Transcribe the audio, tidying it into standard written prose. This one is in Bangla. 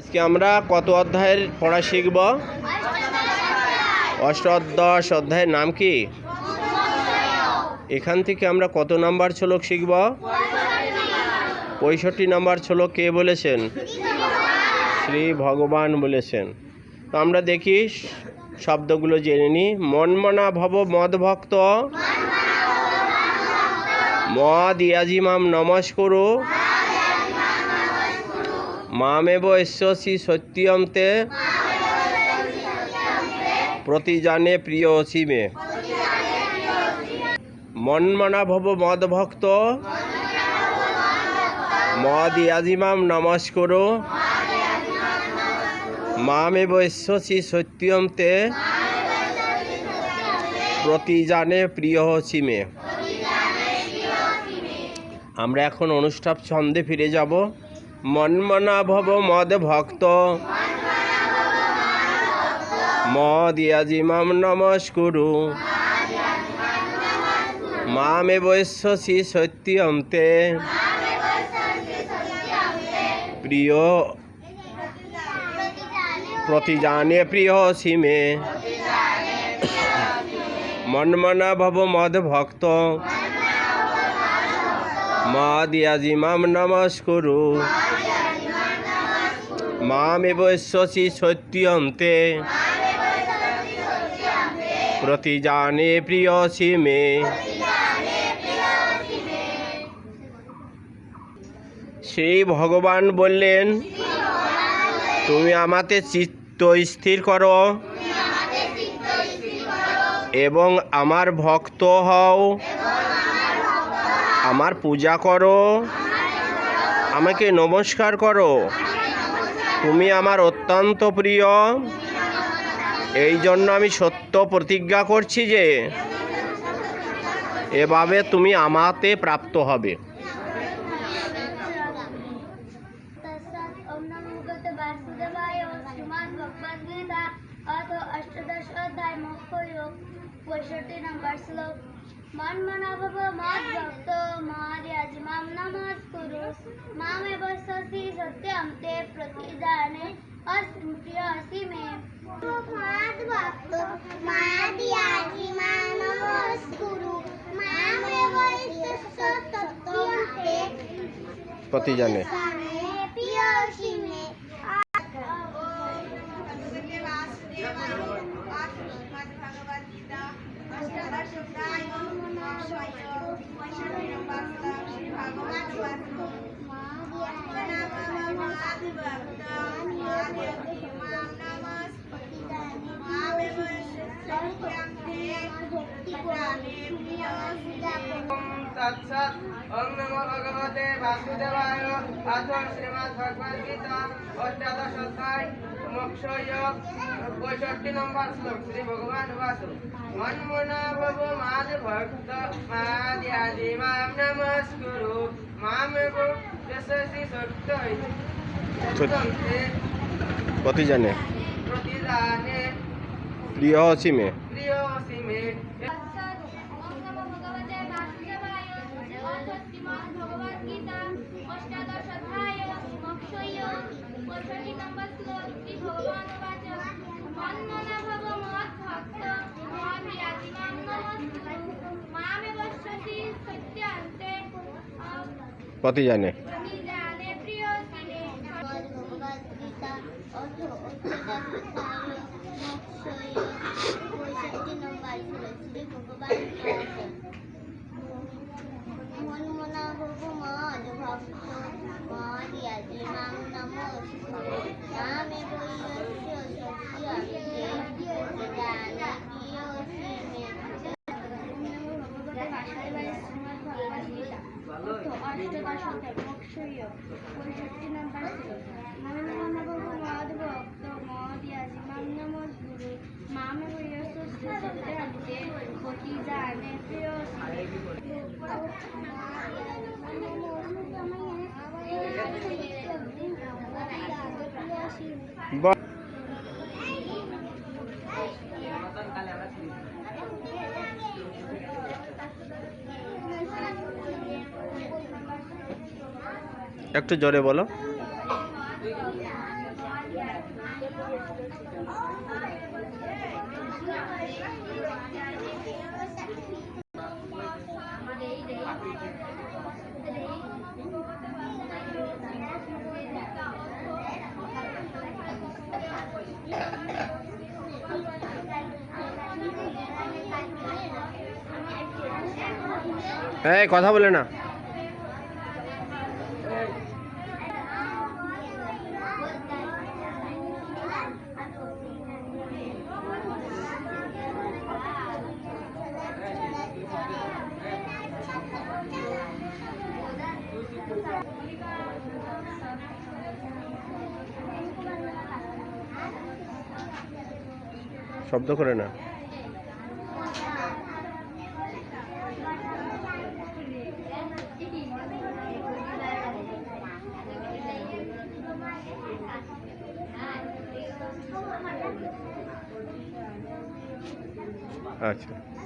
আজকে আমরা কত অধ্যায়ের পড়া শিখব? অষ্টাদশ অধ্যায়ের নাম কি? এখান থেকে আমরা কত নাম্বার শ্লোক শিখব? 65 নাম্বার শ্লোক কে বলেছেন? শ্রী ভগবান বলেছেন। তো আমরা দেখি শব্দগুলো জেনে নিই। মনমনা ভব মদ ভক্ত মদ ইয়াজিমাম নমস্কুরু মামেব ঈশ্বসি সত্যিয়ন্তে প্রতিজানে প্রিয় অসীমে। মনমনা ভব মদ ভক্ত মদ ইয়াজিমাম নমস্কুরু মামেব ঈশ্বসি সত্যিয়ন্তে প্রতিজানে প্রিয় অসীমে। আমরা এখন অনুষ্ঠাপ ছন্দে ফিরে যাব। মনমনা ভব মদ ভক্ত মদ ইয়াজিমাম নমস্কুরু মামেব ঈশ্বসি সত্যিয়ন্তে প্রিয় প্রতিজানে প্রিয় সীমে। মনমনা ভব মদ ভক্ত মদ ইয়াজিমাম নমস্কুরু মামেব ঈশ্বসি সত্যিয়ন্তে প্রতিজানে প্রিয় সীমে। সেই ভগবান বললেন, তুমি আমাতে চিত্ত স্থির করো এবং আমার ভক্ত হও, আমার পূজা করো, আমাকে নমস্কার করো। তুমি আমার অত্যন্ত প্রিয়। এই জন্য আমি সত্য প্রতিজ্ঞা করছি যে এভাবে তুমি আমাতে প্রাপ্ত হবে। মনমনা ভব মদ ভক্ত মদ ইয়াজিমাম নমস্কুরু মামেব ঈশ্বসি সত্যন্তে প্রতিজানে প্রিয় অসীমে। মদ ভক্ত মদ ইয়াজিমাম নমস্কুরু মামেব ঈশ্বসি সত্যন্তে প্রতিজানে প্রিয় অসীমে। তৎসৎ। ওম নমো ভগবতে বাসুদেবায়। অথ শ্রীমদ্ ভগবদ গীতা অষ্টাদশ অধ্যায় মোক্ষযোগ 65 নম্বর শ্লোক। শ্রী ভগবান বাসু মনমনা ভব মদ ভক্ত মদ ইয়াজিমাম নমস্কুরু মামেব ঈশ্বসি সত্যন্তে প্রতিজানে প্রিয় অসীমে। প্রিয় অসীমে। প্রতিজানে মনমনা ভব মদ ভক্ত মদ ইয়াজিমাম নমস্কুরু মামেব ঈশ্বসি সত্যন্তে প্রিয় অসীমে। একটু জোরে বলো। এই কথা বলে না। শব্দ করে না। আচ্ছা।